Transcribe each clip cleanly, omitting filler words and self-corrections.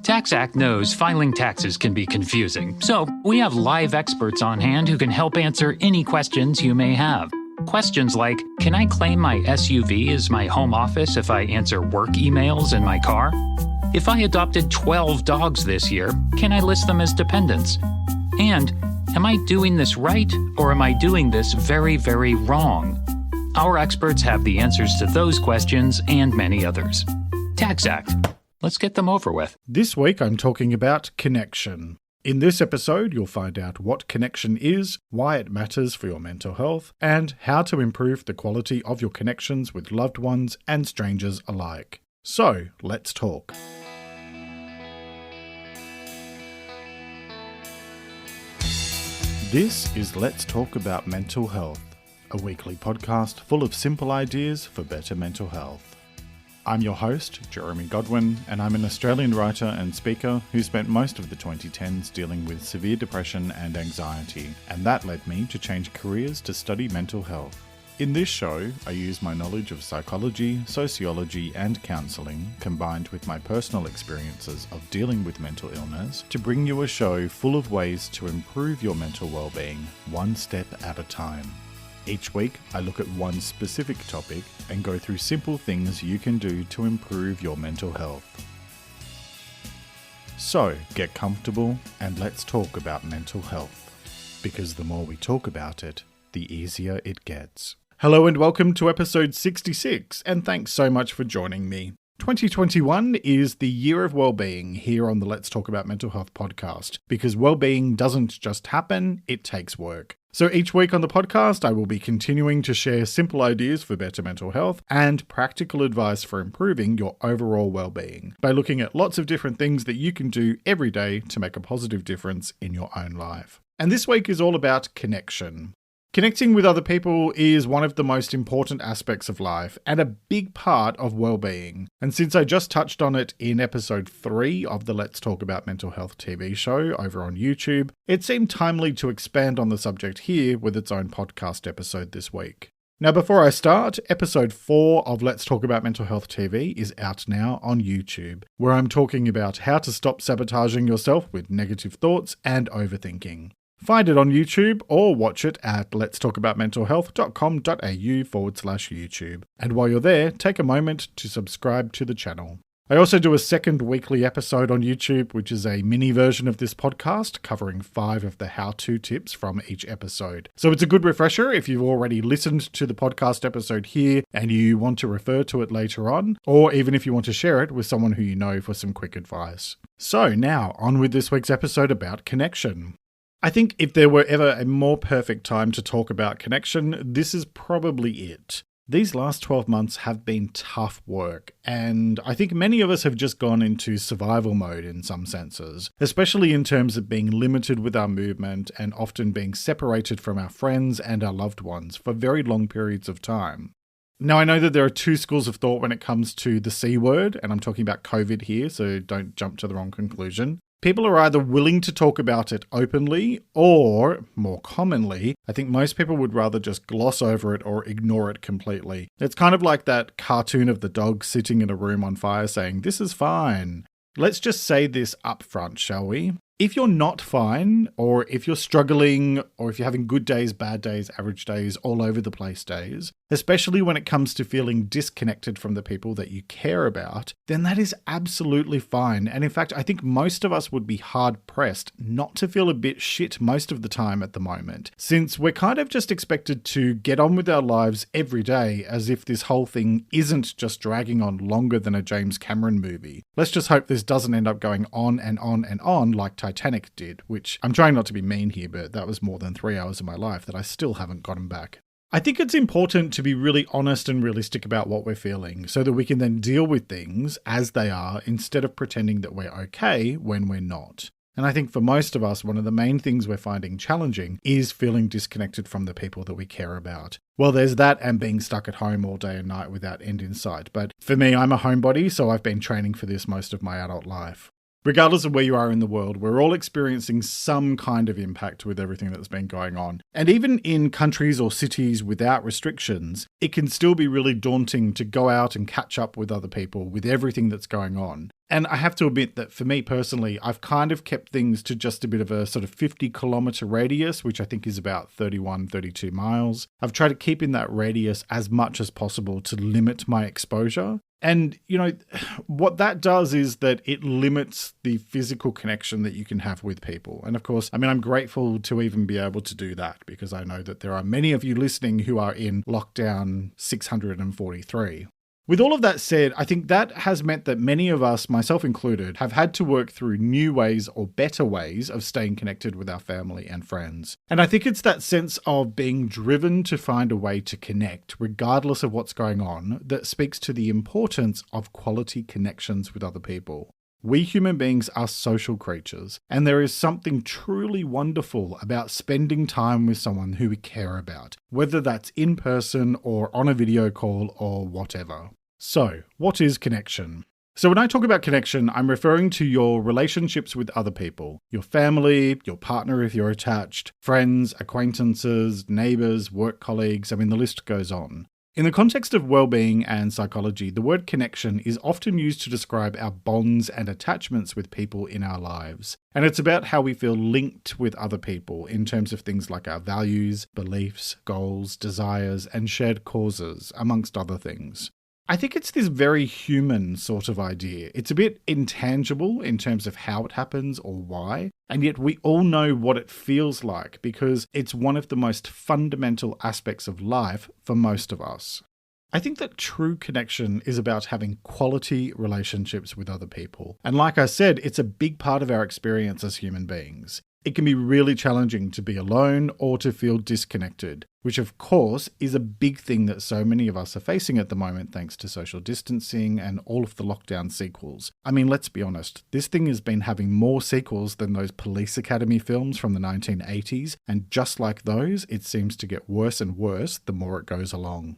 TaxAct knows filing taxes can be confusing, so we have live experts on hand who can help answer any questions you may have. Questions like, can I claim my SUV as my home office if I answer work emails in my car? If I adopted 12 dogs this year, can I list them as dependents? And, am I doing this right, or am I doing this very, very wrong? Our experts have the answers to those questions and many others. TaxAct. Let's get them over with. This week I'm talking about connection. In this episode, you'll find out what connection is, why it matters for your mental health, and how to improve the quality of your connections with loved ones and strangers alike. So, let's talk. This is Let's Talk About Mental Health, a weekly podcast full of simple ideas for better mental health. I'm your host, Jeremy Godwin, and I'm an Australian writer and speaker who spent most of the 2010s dealing with severe depression and anxiety, and that led me to change careers to study mental health. In this show, I use my knowledge of psychology, sociology, and counselling, combined with my personal experiences of dealing with mental illness, to bring you a show full of ways to improve your mental well-being, one step at a time. Each week, I look at one specific topic and go through simple things you can do to improve your mental health. So, get comfortable and let's talk about mental health. Because the more we talk about it, the easier it gets. Hello and welcome to episode 66, and thanks so much for joining me. 2021 is the year of well-being here on the Let's Talk About Mental Health podcast, because well-being doesn't just happen, it takes work. So each week on the podcast, I will be continuing to share simple ideas for better mental health and practical advice for improving your overall well-being by looking at lots of different things that you can do every day to make a positive difference in your own life. And this week is all about connection. Connecting with other people is one of the most important aspects of life and a big part of well-being. And since I just touched on it in episode 3 of the Let's Talk About Mental Health TV show over on YouTube, it seemed timely to expand on the subject here with its own podcast episode this week. Now, before I start, episode 4 of Let's Talk About Mental Health TV is out now on YouTube, where I'm talking about how to stop sabotaging yourself with negative thoughts and overthinking. Find it on YouTube or watch it at letstalkaboutmentalhealth.com.au/YouTube. And while you're there, take a moment to subscribe to the channel. I also do a second weekly episode on YouTube, which is a mini version of this podcast, covering 5 of the how-to tips from each episode. So it's a good refresher if you've already listened to the podcast episode here and you want to refer to it later on, or even if you want to share it with someone who you know for some quick advice. So now, on with this week's episode about connection. I think if there were ever a more perfect time to talk about connection, this is probably it. These last 12 months have been tough work, and I think many of us have just gone into survival mode in some senses, especially in terms of being limited with our movement and often being separated from our friends and our loved ones for very long periods of time. Now, I know that there are 2 schools of thought when it comes to the C word, and I'm talking about COVID here, so don't jump to the wrong conclusion. People are either willing to talk about it openly, or, more commonly, I think most people would rather just gloss over it or ignore it completely. It's kind of like that cartoon of the dog sitting in a room on fire saying, "This is fine." Let's just say this up front, shall we? If you're not fine, or if you're struggling, or if you're having good days, bad days, average days, all over the place days, especially when it comes to feeling disconnected from the people that you care about, then that is absolutely fine. And in fact, I think most of us would be hard-pressed not to feel a bit shit most of the time at the moment, since we're kind of just expected to get on with our lives every day as if this whole thing isn't just dragging on longer than a James Cameron movie. Let's just hope this doesn't end up going on and on and on like Titanic did, which I'm trying not to be mean here, but that was more than 3 hours of my life that I still haven't gotten back. I think it's important to be really honest and realistic about what we're feeling so that we can then deal with things as they are instead of pretending that we're okay when we're not. And I think for most of us, one of the main things we're finding challenging is feeling disconnected from the people that we care about. Well, there's that and being stuck at home all day and night without end in sight. But for me, I'm a homebody, so I've been training for this most of my adult life. Regardless of where you are in the world, we're all experiencing some kind of impact with everything that's been going on. And even in countries or cities without restrictions, it can still be really daunting to go out and catch up with other people with everything that's going on. And I have to admit that for me personally, I've kind of kept things to just a bit of a sort of 50-kilometre radius, which I think is about 31, 32 miles. I've tried to keep in that radius as much as possible to limit my exposure. And, what that does is that it limits the physical connection that you can have with people. And of course, I'm grateful to even be able to do that because I know that there are many of you listening who are in lockdown 643. With all of that said, I think that has meant that many of us, myself included, have had to work through new ways or better ways of staying connected with our family and friends. And I think it's that sense of being driven to find a way to connect, regardless of what's going on, that speaks to the importance of quality connections with other people. We human beings are social creatures, and there is something truly wonderful about spending time with someone who we care about, whether that's in person or on a video call or whatever. So, what is connection? So when I talk about connection, I'm referring to your relationships with other people, your family, your partner if you're attached, friends, acquaintances, neighbours, work colleagues, the list goes on. In the context of well-being and psychology, the word connection is often used to describe our bonds and attachments with people in our lives. And it's about how we feel linked with other people in terms of things like our values, beliefs, goals, desires, and shared causes, amongst other things. I think it's this very human sort of idea. It's a bit intangible in terms of how it happens or why, and yet we all know what it feels like because it's one of the most fundamental aspects of life for most of us. I think that true connection is about having quality relationships with other people. And like I said, it's a big part of our experience as human beings. It can be really challenging to be alone or to feel disconnected, which of course is a big thing that so many of us are facing at the moment thanks to social distancing and all of the lockdown sequels. Let's be honest, this thing has been having more sequels than those Police Academy films from the 1980s, and just like those, it seems to get worse and worse the more it goes along.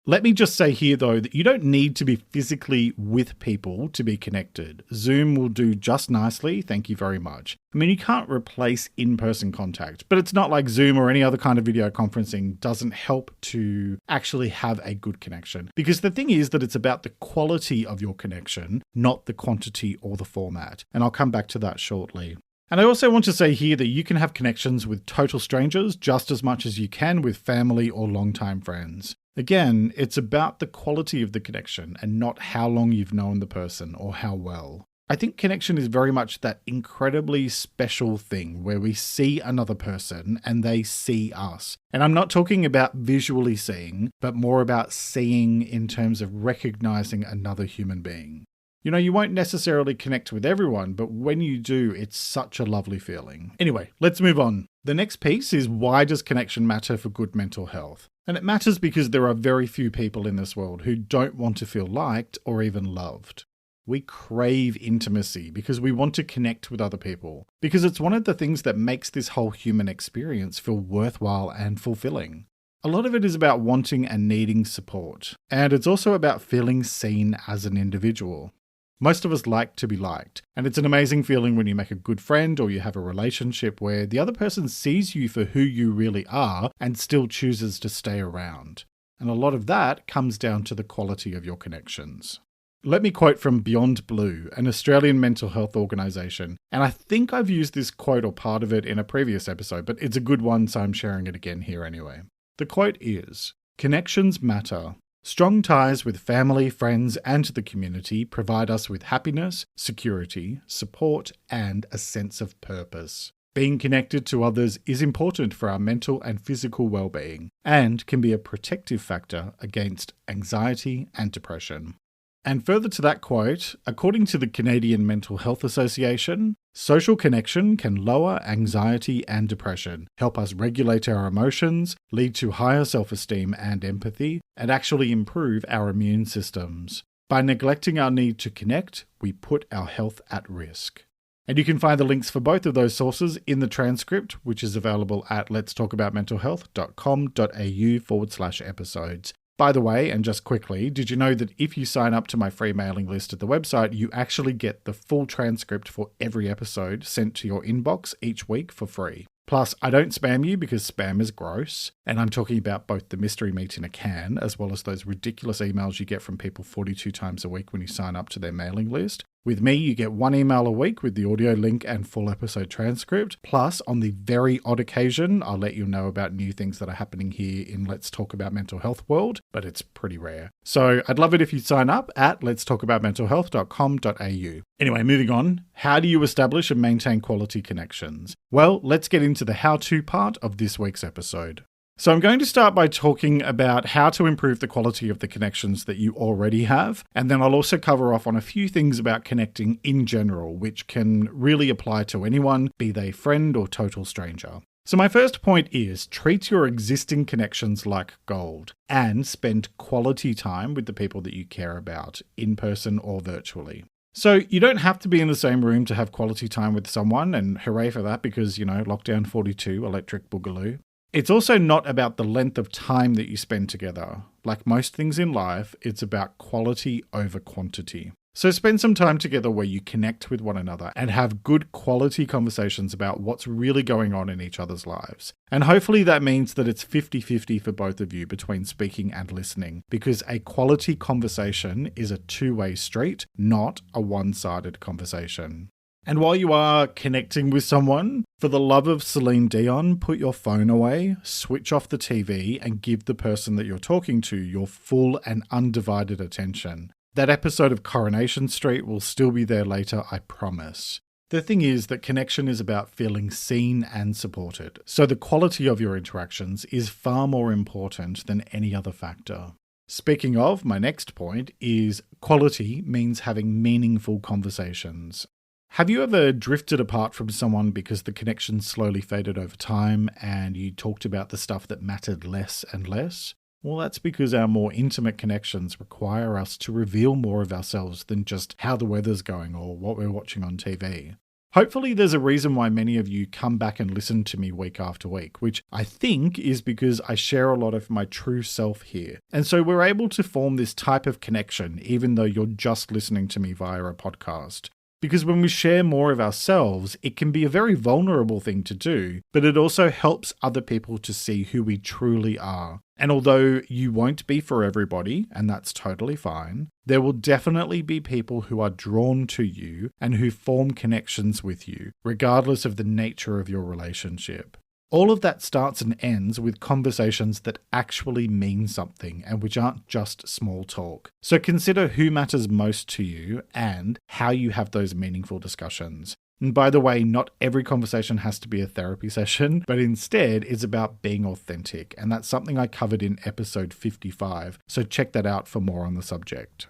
Let me just say here, though, that you don't need to be physically with people to be connected. Zoom will do just nicely, thank you very much. You can't replace in-person contact, but it's not like Zoom or any other kind of video conferencing doesn't help to actually have a good connection. Because the thing is that it's about the quality of your connection, not the quantity or the format. And I'll come back to that shortly. And I also want to say here that you can have connections with total strangers just as much as you can with family or longtime friends. Again, it's about the quality of the connection and not how long you've known the person or how well. I think connection is very much that incredibly special thing where we see another person and they see us. And I'm not talking about visually seeing, but more about seeing in terms of recognizing another human being. You won't necessarily connect with everyone, but when you do, it's such a lovely feeling. Anyway, let's move on. The next piece is why does connection matter for good mental health? And it matters because there are very few people in this world who don't want to feel liked or even loved. We crave intimacy because we want to connect with other people, because it's one of the things that makes this whole human experience feel worthwhile and fulfilling. A lot of it is about wanting and needing support, and it's also about feeling seen as an individual. Most of us like to be liked, and it's an amazing feeling when you make a good friend or you have a relationship where the other person sees you for who you really are and still chooses to stay around. And a lot of that comes down to the quality of your connections. Let me quote from Beyond Blue, an Australian mental health organisation, and I think I've used this quote or part of it in a previous episode, but it's a good one, so I'm sharing it again here anyway. The quote is, "Connections matter. Strong ties with family, friends, and the community provide us with happiness, security, support, and a sense of purpose. Being connected to others is important for our mental and physical well-being, and can be a protective factor against anxiety and depression." And further to that quote, according to the Canadian Mental Health Association, social connection can lower anxiety and depression, help us regulate our emotions, lead to higher self-esteem and empathy, and actually improve our immune systems. By neglecting our need to connect, we put our health at risk. And you can find the links for both of those sources in the transcript, which is available at letstalkaboutmentalhealth.com.au/episodes. By the way, and just quickly, did you know that if you sign up to my free mailing list at the website, you actually get the full transcript for every episode sent to your inbox each week for free? Plus, I don't spam you because spam is gross, and I'm talking about both the mystery meat in a can as well as those ridiculous emails you get from people 42 times a week when you sign up to their mailing list. With me, you get one email a week with the audio link and full episode transcript. Plus, on the very odd occasion, I'll let you know about new things that are happening here in Let's Talk About Mental Health world, but it's pretty rare. So I'd love it if you sign up at letstalkaboutmentalhealth.com.au. Anyway, moving on. How do you establish and maintain quality connections? Well, let's get into the how-to part of this week's episode. So I'm going to start by talking about how to improve the quality of the connections that you already have, and then I'll also cover off on a few things about connecting in general, which can really apply to anyone, be they friend or total stranger. So my first point is treat your existing connections like gold and spend quality time with the people that you care about, in person or virtually. So you don't have to be in the same room to have quality time with someone, and hooray for that because, lockdown 42, electric boogaloo. It's also not about the length of time that you spend together. Like most things in life, it's about quality over quantity. So spend some time together where you connect with one another and have good quality conversations about what's really going on in each other's lives. And hopefully that means that it's 50-50 for both of you between speaking and listening, because a quality conversation is a two-way street, not a one-sided conversation. And while you are connecting with someone, for the love of Celine Dion, put your phone away, switch off the TV, and give the person that you're talking to your full and undivided attention. That episode of Coronation Street will still be there later, I promise. The thing is that connection is about feeling seen and supported, so the quality of your interactions is far more important than any other factor. Speaking of, my next point is quality means having meaningful conversations. Have you ever drifted apart from someone because the connection slowly faded over time and you talked about the stuff that mattered less and less? Well, that's because our more intimate connections require us to reveal more of ourselves than just how the weather's going or what we're watching on TV. Hopefully there's a reason why many of you come back and listen to me week after week, which I think is because I share a lot of my true self here. And so we're able to form this type of connection even though you're just listening to me via a podcast. Because when we share more of ourselves, it can be a very vulnerable thing to do, but it also helps other people to see who we truly are. And although you won't be for everybody, and that's totally fine, there will definitely be people who are drawn to you and who form connections with you, regardless of the nature of your relationship. All of that starts and ends with conversations that actually mean something and which aren't just small talk. So consider who matters most to you and how you have those meaningful discussions. And by the way, not every conversation has to be a therapy session, but instead it's about being authentic. And that's something I covered in episode 55. So check that out for more on the subject.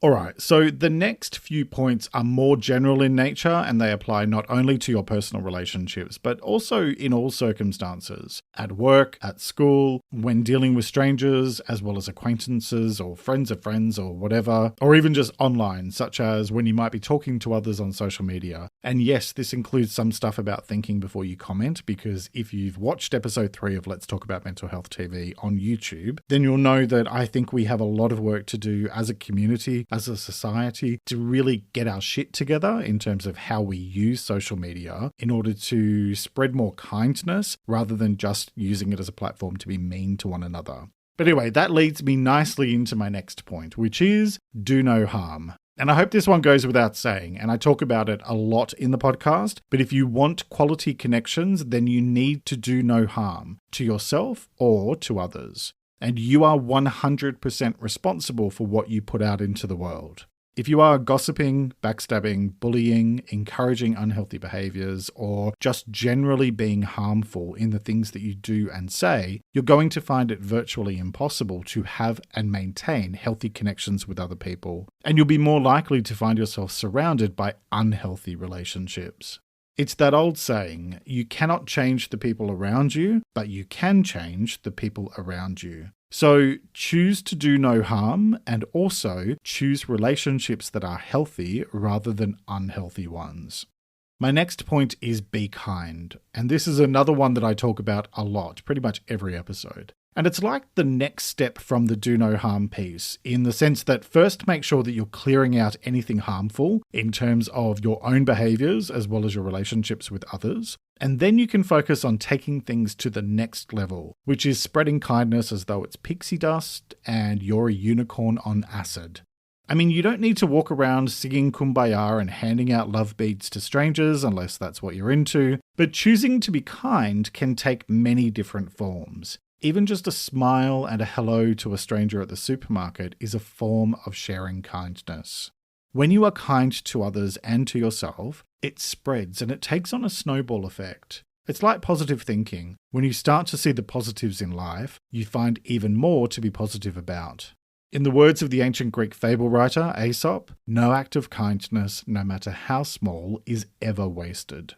Alright, so the next few points are more general in nature and they apply not only to your personal relationships, but also in all circumstances. At work, at school, when dealing with strangers, as well as acquaintances or friends of friends or whatever, or even just online, such as when you might be talking to others on social media. And yes, this includes some stuff about thinking before you comment, because if you've watched episode 3 of Let's Talk About Mental Health TV on YouTube, then you'll know that I think we have a lot of work to do as a community, as a society, to really get our shit together in terms of how we use social media in order to spread more kindness rather than just using it as a platform to be mean to one another. But anyway, that leads me nicely into my next point, which is do no harm. And I hope this one goes without saying, and I talk about it a lot in the podcast, but if you want quality connections, then you need to do no harm to yourself or to others. And you are 100% responsible for what you put out into the world. If you are gossiping, backstabbing, bullying, encouraging unhealthy behaviors, or just generally being harmful in the things that you do and say, you're going to find it virtually impossible to have and maintain healthy connections with other people. And you'll be more likely to find yourself surrounded by unhealthy relationships. It's that old saying, you cannot change the people around you, but you can change the people around you. So choose to do no harm and also choose relationships that are healthy rather than unhealthy ones. My next point is be kind. And this is another one that I talk about a lot, pretty much every episode. And it's like the next step from the do no harm piece, in the sense that first make sure that you're clearing out anything harmful in terms of your own behaviors as well as your relationships with others. And then you can focus on taking things to the next level, which is spreading kindness as though it's pixie dust and you're a unicorn on acid. I mean, you don't need to walk around singing Kumbaya and handing out love beads to strangers unless that's what you're into, but choosing to be kind can take many different forms. Even just a smile and a hello to a stranger at the supermarket is a form of sharing kindness. When you are kind to others and to yourself, it spreads and it takes on a snowball effect. It's like positive thinking. When you start to see the positives in life, you find even more to be positive about. In the words of the ancient Greek fable writer Aesop, no act of kindness, no matter how small, is ever wasted.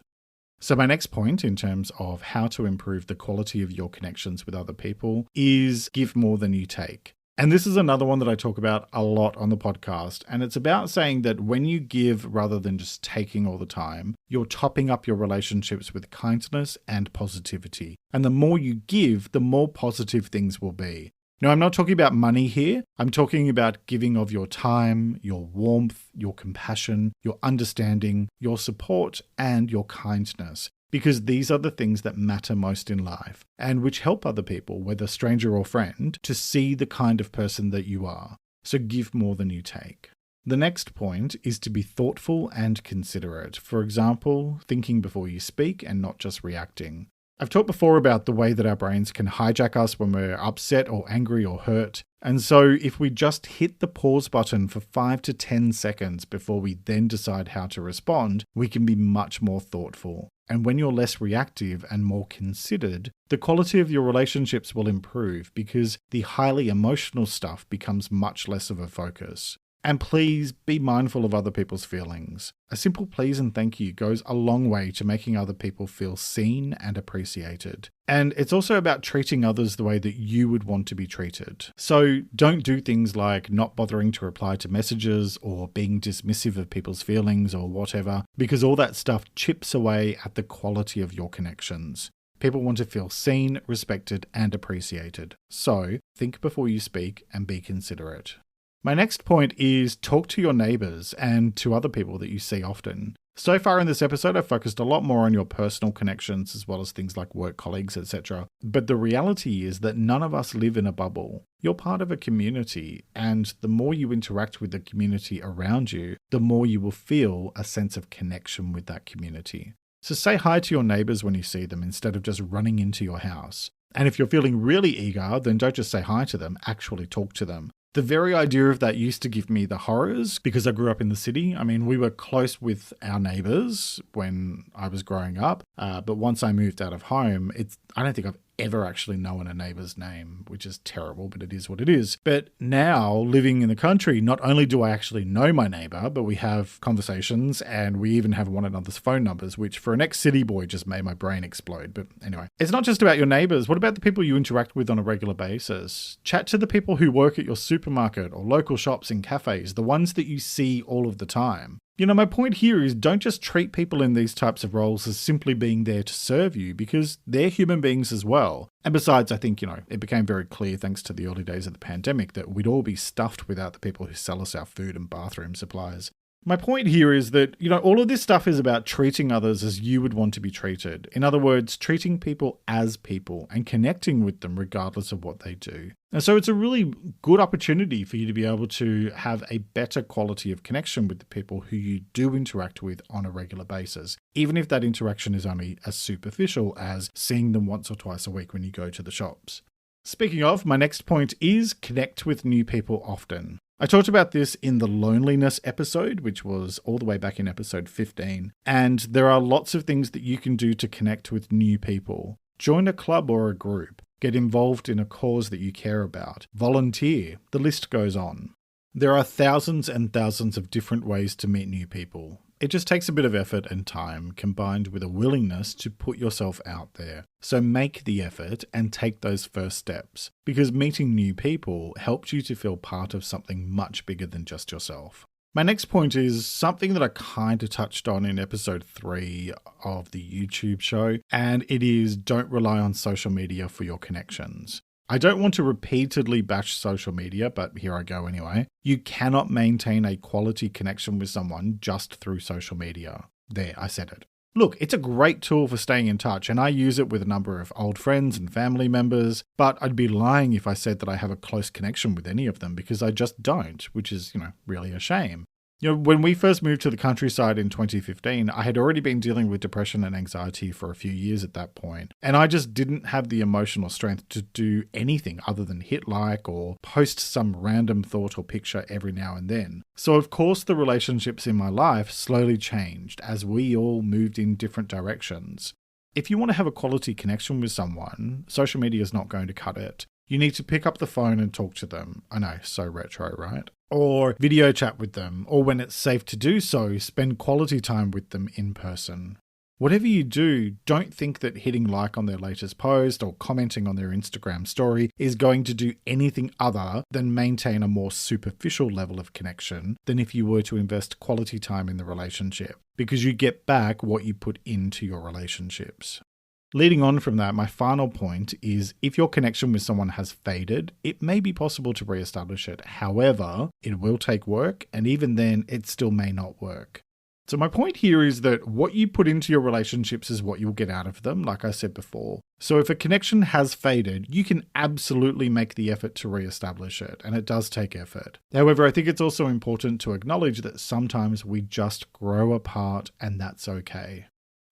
So my next point in terms of how to improve the quality of your connections with other people is give more than you take. And this is another one that I talk about a lot on the podcast. And it's about saying that when you give rather than just taking all the time, you're topping up your relationships with kindness and positivity. And the more you give, the more positive things will be. Now, I'm not talking about money here. I'm talking about giving of your time, your warmth, your compassion, your understanding, your support, and your kindness. Because these are the things that matter most in life and which help other people, whether stranger or friend, to see the kind of person that you are. So give more than you take. The next point is to be thoughtful and considerate. For example, thinking before you speak and not just reacting. I've talked before about the way that our brains can hijack us when we're upset or angry or hurt. And so if we just hit the pause button for 5 to 10 seconds before we then decide how to respond, we can be much more thoughtful. And when you're less reactive and more considered, the quality of your relationships will improve because the highly emotional stuff becomes much less of a focus. And please be mindful of other people's feelings. A simple please and thank you goes a long way to making other people feel seen and appreciated. And it's also about treating others the way that you would want to be treated. So don't do things like not bothering to reply to messages or being dismissive of people's feelings or whatever, because all that stuff chips away at the quality of your connections. People want to feel seen, respected, and appreciated. So think before you speak and be considerate. My next point is talk to your neighbours and to other people that you see often. So far in this episode, I've focused a lot more on your personal connections as well as things like work colleagues, etc. But the reality is that none of us live in a bubble. You're part of a community, and the more you interact with the community around you, the more you will feel a sense of connection with that community. So say hi to your neighbours when you see them instead of just running into your house. And if you're feeling really eager, then don't just say hi to them, actually talk to them. The very idea of that used to give me the horrors because I grew up in the city. I mean, we were close with our neighbours when I was growing up, but once I moved out of home, I don't think I've ever actually known a neighbour's name, which is terrible, but it is what it is. But now, living in the country, not only do I actually know my neighbour, but we have conversations and we even have one another's phone numbers, which for an ex-city boy just made my brain explode. But anyway, it's not just about your neighbours. What about the people you interact with on a regular basis? Chat to the people who work at your supermarket or local shops and cafes, the ones that you see all of the time. You know, my point here is don't just treat people in these types of roles as simply being there to serve you, because they're human beings as well. And besides, I think, it became very clear thanks to the early days of the pandemic that we'd all be stuffed without the people who sell us our food and bathroom supplies. My point here is that, all of this stuff is about treating others as you would want to be treated. In other words, treating people as people and connecting with them regardless of what they do. And so it's a really good opportunity for you to be able to have a better quality of connection with the people who you do interact with on a regular basis, even if that interaction is only as superficial as seeing them once or twice a week when you go to the shops. Speaking of, my next point is connect with new people often. I talked about this in the loneliness episode, which was all the way back in episode 15. And there are lots of things that you can do to connect with new people. Join a club or a group. Get involved in a cause that you care about. Volunteer. The list goes on. There are thousands and thousands of different ways to meet new people. It just takes a bit of effort and time combined with a willingness to put yourself out there. So make the effort and take those first steps, because meeting new people helps you to feel part of something much bigger than just yourself. My next point is something that I kind of touched on in episode 3 of the YouTube show, and it is don't rely on social media for your connections. I don't want to repeatedly bash social media, but here I go anyway. You cannot maintain a quality connection with someone just through social media. There, I said it. Look, it's a great tool for staying in touch, and I use it with a number of old friends and family members, but I'd be lying if I said that I have a close connection with any of them because I just don't, which is, really a shame. When we first moved to the countryside in 2015, I had already been dealing with depression and anxiety for a few years at that point, and I just didn't have the emotional strength to do anything other than hit like or post some random thought or picture every now and then. So of course the relationships in my life slowly changed as we all moved in different directions. If you want to have a quality connection with someone, social media is not going to cut it. You need to pick up the phone and talk to them. I know, so retro, right? Or video chat with them, or when it's safe to do so, spend quality time with them in person. Whatever you do, don't think that hitting like on their latest post or commenting on their Instagram story is going to do anything other than maintain a more superficial level of connection than if you were to invest quality time in the relationship, because you get back what you put into your relationships. Leading on from that, my final point is if your connection with someone has faded, it may be possible to re-establish it. However, it will take work, and even then, it still may not work. So my point here is that what you put into your relationships is what you'll get out of them, like I said before. So if a connection has faded, you can absolutely make the effort to re-establish it, and it does take effort. However, I think it's also important to acknowledge that sometimes we just grow apart, and that's okay.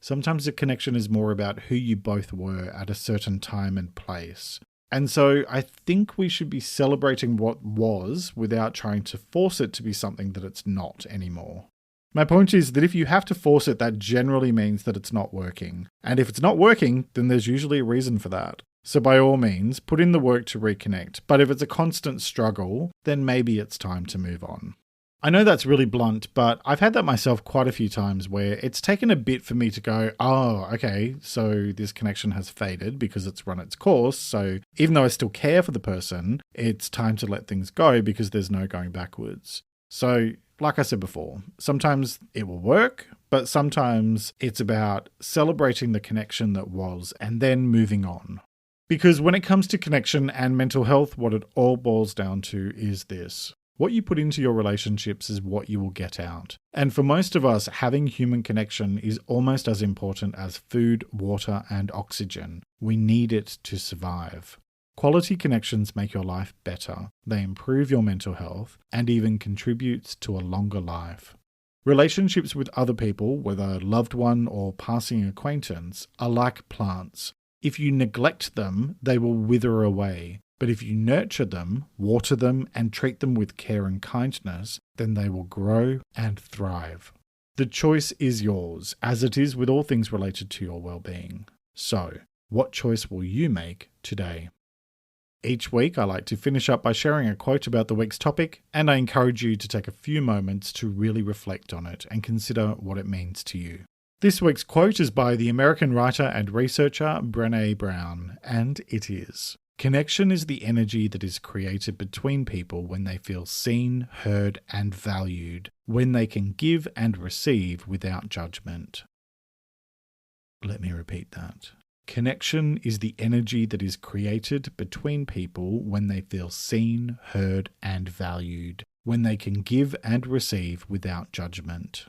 Sometimes a connection is more about who you both were at a certain time and place. And so I think we should be celebrating what was without trying to force it to be something that it's not anymore. My point is that if you have to force it, that generally means that it's not working. And if it's not working, then there's usually a reason for that. So by all means, put in the work to reconnect. But if it's a constant struggle, then maybe it's time to move on. I know that's really blunt, but I've had that myself quite a few times where it's taken a bit for me to go, oh, okay, so this connection has faded because it's run its course. So even though I still care for the person, it's time to let things go because there's no going backwards. So like I said before, sometimes it will work, but sometimes it's about celebrating the connection that was and then moving on. Because when it comes to connection and mental health, what it all boils down to is this. What you put into your relationships is what you will get out. And for most of us, having human connection is almost as important as food, water, and oxygen. We need it to survive. Quality connections make your life better. They improve your mental health and even contributes to a longer life. Relationships with other people, whether a loved one or passing acquaintance, are like plants. If you neglect them, they will wither away. But if you nurture them, water them, and treat them with care and kindness, then they will grow and thrive. The choice is yours, as it is with all things related to your well-being. So, what choice will you make today? Each week, I like to finish up by sharing a quote about the week's topic, and I encourage you to take a few moments to really reflect on it and consider what it means to you. This week's quote is by the American writer and researcher Brené Brown, and it is, "Connection is the energy that is created between people when they feel seen, heard, and valued, when they can give and receive without judgment." Let me repeat that. Connection is the energy that is created between people when they feel seen, heard, and valued, when they can give and receive without judgment.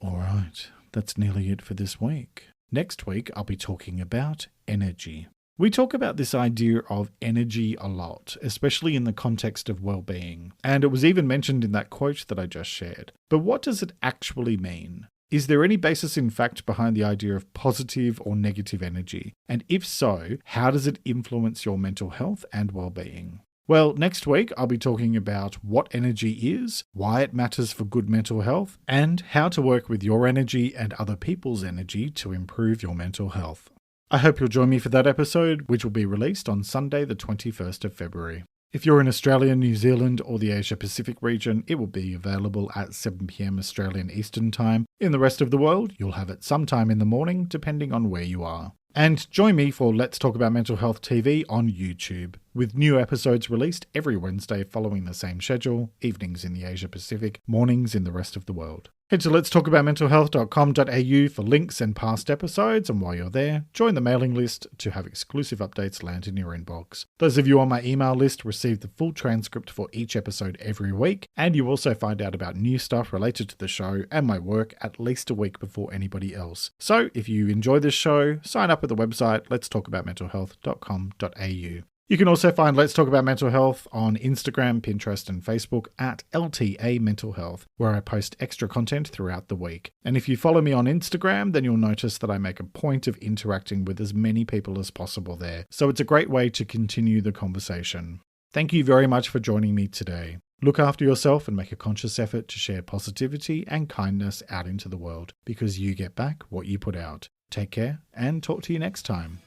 Alright, that's nearly it for this week. Next week, I'll be talking about energy. We talk about this idea of energy a lot, especially in the context of well-being, and it was even mentioned in that quote that I just shared. But what does it actually mean? Is there any basis in fact behind the idea of positive or negative energy? And if so, how does it influence your mental health and well-being? Well, next week I'll be talking about what energy is, why it matters for good mental health, and how to work with your energy and other people's energy to improve your mental health. I hope you'll join me for that episode, which will be released on Sunday the 21st of February. If you're in Australia, New Zealand, or the Asia Pacific region, it will be available at 7 p.m. Australian Eastern Time. In the rest of the world, you'll have it sometime in the morning, depending on where you are. And join me for Let's Talk About Mental Health TV on YouTube. with new episodes released every Wednesday following the same schedule, evenings in the Asia Pacific, mornings in the rest of the world. Head to letstalkaboutmentalhealth.com.au for links and past episodes, and while you're there, join the mailing list to have exclusive updates land in your inbox. Those of you on my email list receive the full transcript for each episode every week, and you also find out about new stuff related to the show and my work at least a week before anybody else. So if you enjoy this show, sign up at the website letstalkaboutmentalhealth.com.au. You can also find Let's Talk About Mental Health on Instagram, Pinterest, and Facebook at LTA Mental Health, where I post extra content throughout the week. And if you follow me on Instagram, then you'll notice that I make a point of interacting with as many people as possible there. So it's a great way to continue the conversation. Thank you very much for joining me today. Look after yourself and make a conscious effort to share positivity and kindness out into the world, because you get back what you put out. Take care and talk to you next time.